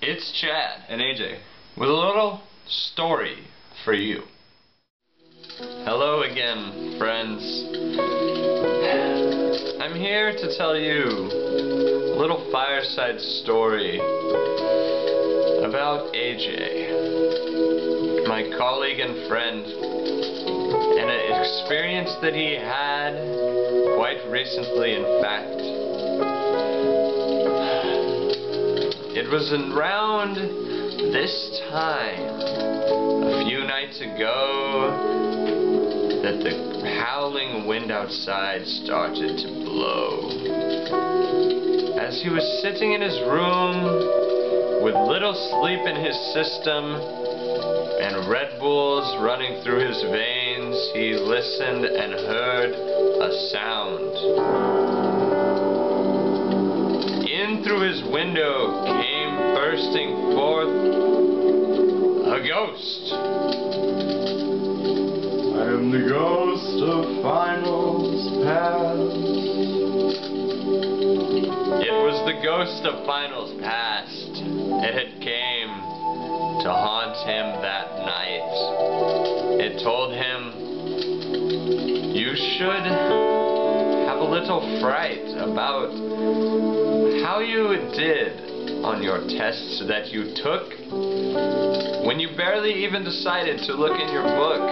It's Chad and AJ with a little story for you. Hello again, friends. I'm here to tell you a little fireside story about AJ, my colleague and friend, and an experience that he had quite recently, in fact. It was around this time, a few nights ago, that the howling wind outside started to blow. As he was sitting in his room, with little sleep in his system, and Red Bulls running through his veins, he listened and heard a sound. In through his window came bursting forth a ghost. I am the ghost of finals past. It was the ghost of finals past. It had came to haunt him that night. It told him, you should have a little fright about how you did on your tests that you took when you barely even decided to look in your book.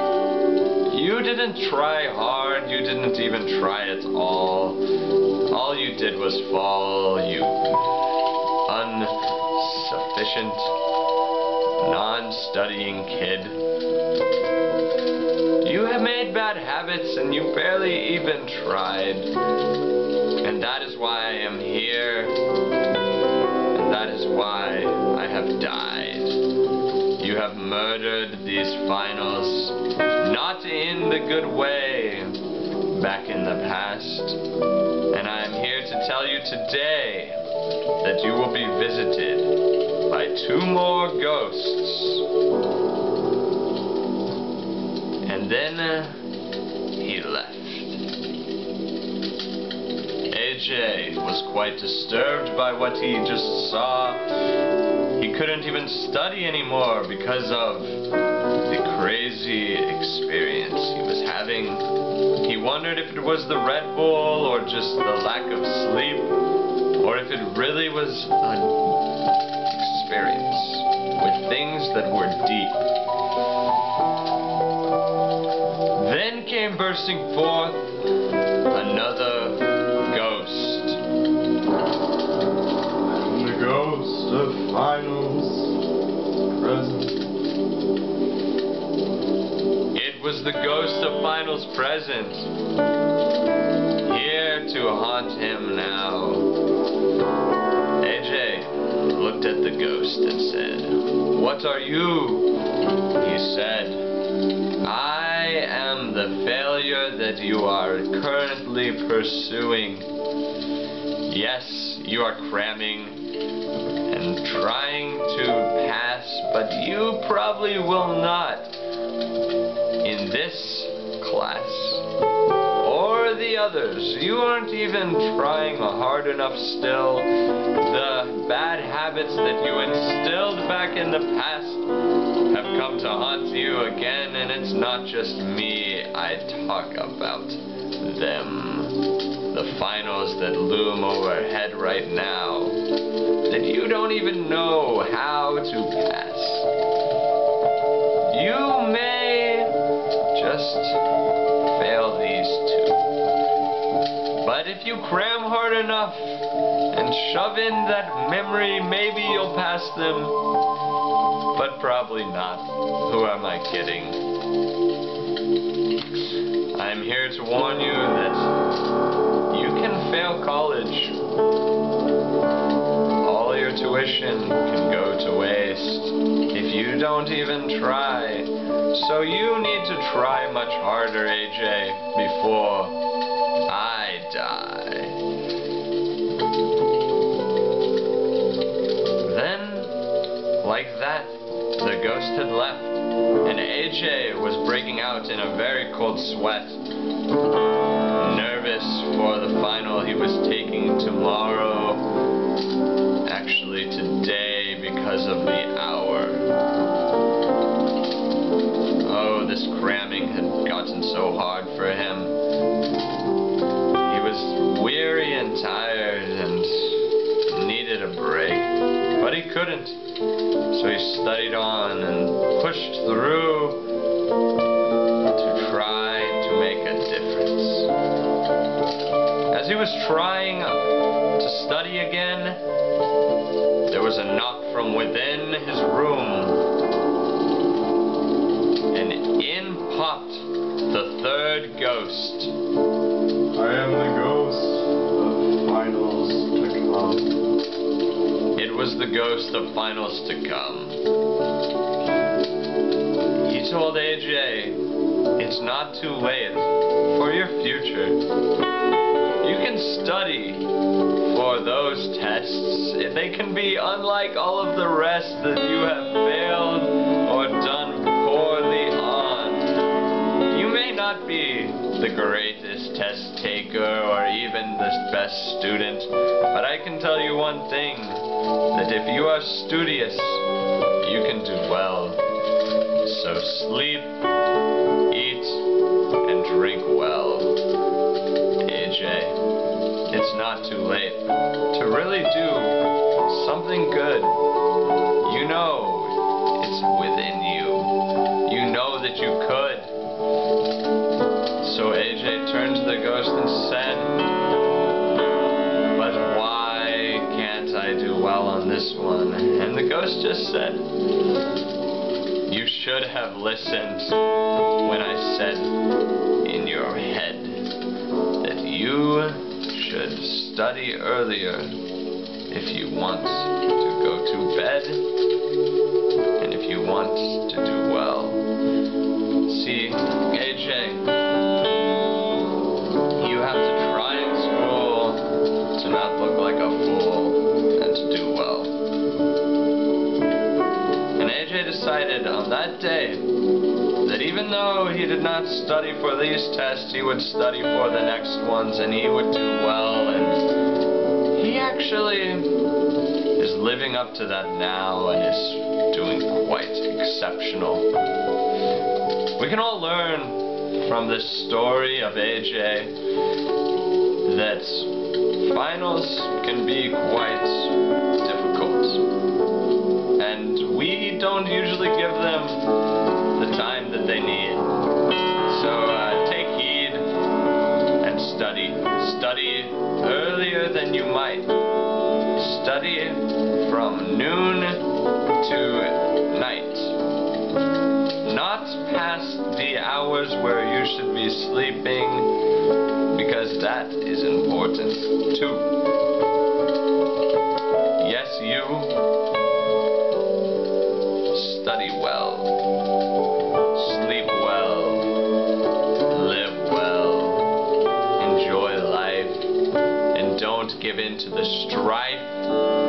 You didn't try hard, you didn't even try at all. All you did was fall, you insufficient, non-studying kid. You have made bad habits and you barely even tried. And that is why I am here. And that is why I have died. You have murdered these finals, not in the good way, back in the past. And I am here to tell you today that you will be visited by 2 more ghosts. And then he left. AJ was quite disturbed by what he just saw. He couldn't even study anymore because of the crazy experience he was having. He wondered if it was the Red Bull or just the lack of sleep, or if it really was an experience with things that were deep. Then came bursting forth another ghost. I'm the ghost of finals present. It was the ghost of finals present, here to haunt him now. AJ looked at the ghost and said, "What are you?" He said, "I am the failure that you are currently pursuing. Yes, you are cramming and trying to pass, but you probably will not in this class or the others. You aren't even trying hard enough still. The bad habits that you instilled back in the past have come to haunt you again, and it's not just me I talk about them. The finals that loom overhead right now, that you don't even know how to pass. You may just fail these 2. But if you cram hard enough and shove in that memory, maybe you'll pass them. But probably not. Who am I kidding? I'm here to warn you that you can fail college. All your tuition can go to waste if you don't even try. So you need to try much harder, AJ, before I die. Then, like that, the ghost had left, and AJ was breaking out in a very cold sweat, nervous for the final he was taking tomorrow, actually today, because of the hour. Oh, this cramming had gotten so hard for him. He was weary and tired and needed a break, but he couldn't. So he studied on and pushed through to try to make a difference. As he was trying to study again, there was a knock from within his room, and in popped the third ghost. I am the ghost of finals to come. It was the ghost of finals to come. He told AJ, it's not too late for your future. You can study for those tests. They can be unlike all of the rest that you have failed or done poorly on. You may not be the greatest test taker or even the best student, but I can tell you one thing, that if you are studious, you can do well. So sleep, eat, and drink well. AJ, it's not too late to really do something good. You know it's within you. You know that you could. So AJ turned to the ghost and said, but why can't I do well on this one? And the ghost just said, you should have listened when I said in your head that you should study earlier if you want to go to bed and if you want to do well. See, AJ, you have to try in school to not look like a fool and to do well. And AJ decided on that day that even though he did not study for these tests, he would study for the next ones and he would do well, and he actually is living up to that now and is doing quite exceptional. We can all learn from this story of AJ that finals can be quite difficult, and we don't usually give them the time that they need. So take heed and study. Study earlier than you might. Study from noon to night. Not past the hours where you should be sleeping, because that is important too. Yes, you study well, sleep well, live well, enjoy life, and don't give in to the strife